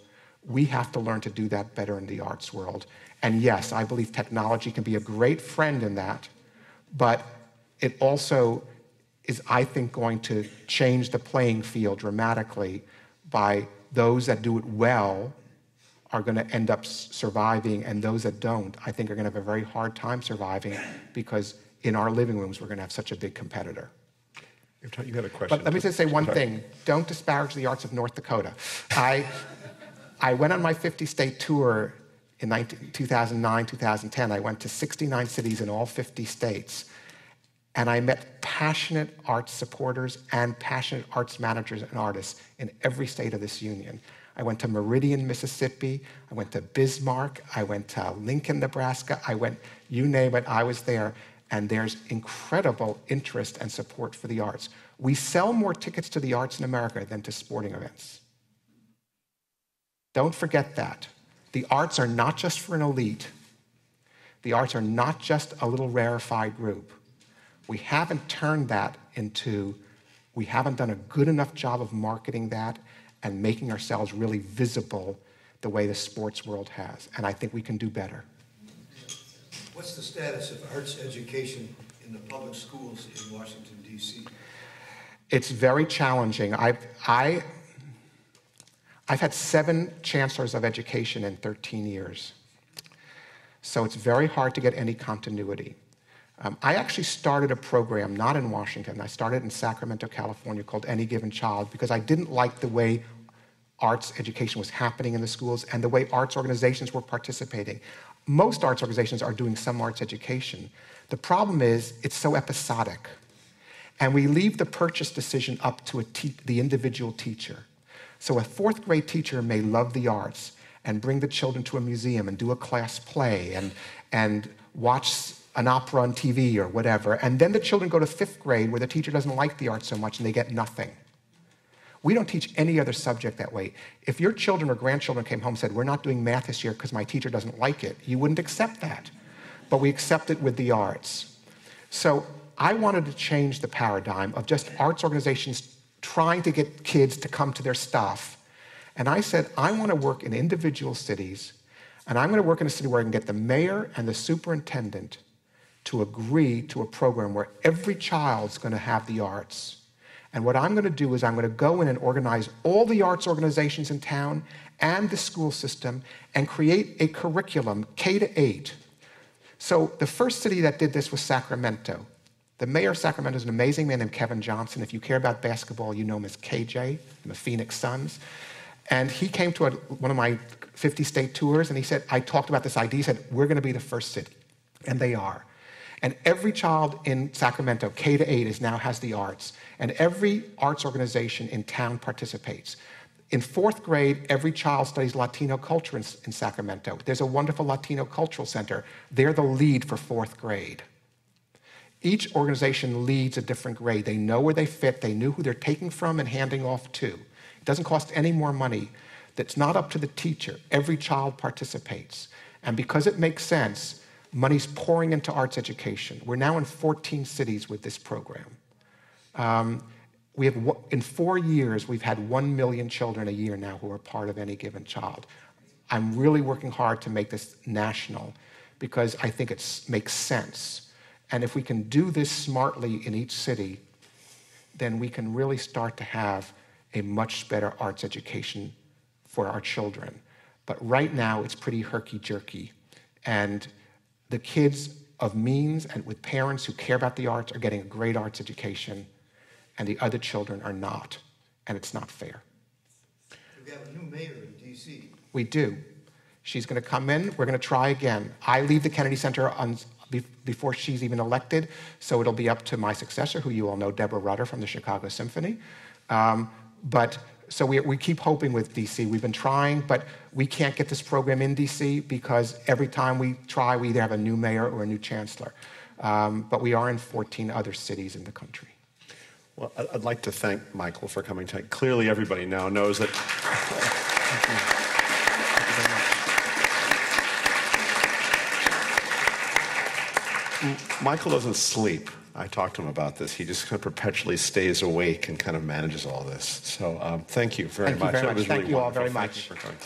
We have to learn to do that better in the arts world. And yes, I believe technology can be a great friend in that, but it also is, I think, going to change the playing field dramatically by those that do it well are going to end up surviving, and those that don't, I think, are going to have a very hard time surviving because in our living rooms, we're going to have such a big competitor. You had a question. But let me just say one thing. Don't disparage the arts of North Dakota. I went on my 50-state tour in 2009, 2010. I went to 69 cities in all 50 states. And I met passionate arts supporters and passionate arts managers and artists in every state of this union. I went to Meridian, Mississippi. I went to Bismarck. I went to Lincoln, Nebraska. You name it, I was there. And there's incredible interest and support for the arts. We sell more tickets to the arts in America than to sporting events. Don't forget that. The arts are not just for an elite. The arts are not just a little rarefied group. We haven't turned that we haven't done a good enough job of marketing that and making ourselves really visible the way the sports world has. And I think we can do better. What's the status of arts education in the public schools in Washington, D.C.? It's very challenging. I've had 7 chancellors of education in 13 years. So it's very hard to get any continuity. I actually started a program, not in Washington. I started in Sacramento, California, called Any Given Child, because I didn't like the way arts education was happening in the schools and the way arts organizations were participating. Most arts organizations are doing some arts education. The problem is it's so episodic. And we leave the purchase decision up to the individual teacher. So a 4th grade teacher may love the arts and bring the children to a museum and do a class play and watch an opera on TV or whatever. And then the children go to 5th grade where the teacher doesn't like the arts so much and they get nothing. We don't teach any other subject that way. If your children or grandchildren came home and said, we're not doing math this year because my teacher doesn't like it, you wouldn't accept that. But we accept it with the arts. So I wanted to change the paradigm of just arts organizations trying to get kids to come to their stuff. And I said, I want to work in individual cities, and I'm going to work in a city where I can get the mayor and the superintendent to agree to a program where every child's going to have the arts. And what I'm going to do is I'm going to go in and organize all the arts organizations in town and the school system and create a curriculum, K-8. So the first city that did this was Sacramento. The mayor of Sacramento is an amazing man named Kevin Johnson. If you care about basketball, you know him as KJ, the Phoenix Suns. And he came to one of my 50-state tours, and he said, I talked about this idea. He said, we're going to be the first city. And they are. And every child in Sacramento, K to 8, now has the arts. And every arts organization in town participates. In 4th grade, every child studies Latino culture in Sacramento. There's a wonderful Latino cultural center. They're the lead for 4th grade. Each organization leads a different grade. They know where they fit. They know who they're taking from and handing off to. It doesn't cost any more money. That's not up to the teacher. Every child participates. And because it makes sense, money's pouring into arts education. We're now in 14 cities with this program. In 4 years, we've had 1 million children a year now who are part of any given child. I'm really working hard to make this national because I think it makes sense. And if we can do this smartly in each city, then we can really start to have a much better arts education for our children. But right now, it's pretty herky-jerky. And the kids of means and with parents who care about the arts are getting a great arts education, and the other children are not, and it's not fair. We have a new mayor in D.C. We do. She's going to come in. We're going to try again. I leave the Kennedy Center before she's even elected, so it'll be up to my successor, who you all know, Deborah Rutter from the Chicago Symphony. So we keep hoping with D.C. We've been trying, but we can't get this program in D.C. because every time we try, we either have a new mayor or a new chancellor. But we are in 14 other cities in the country. Well, I'd like to thank Michael for coming tonight. Clearly, everybody now knows that. Michael doesn't sleep. I talked to him about this. He just kind of perpetually stays awake and kind of manages all this. So thank you very much. Thank you very much. That was Thank really you all wonderful. very Thank much. you for coming.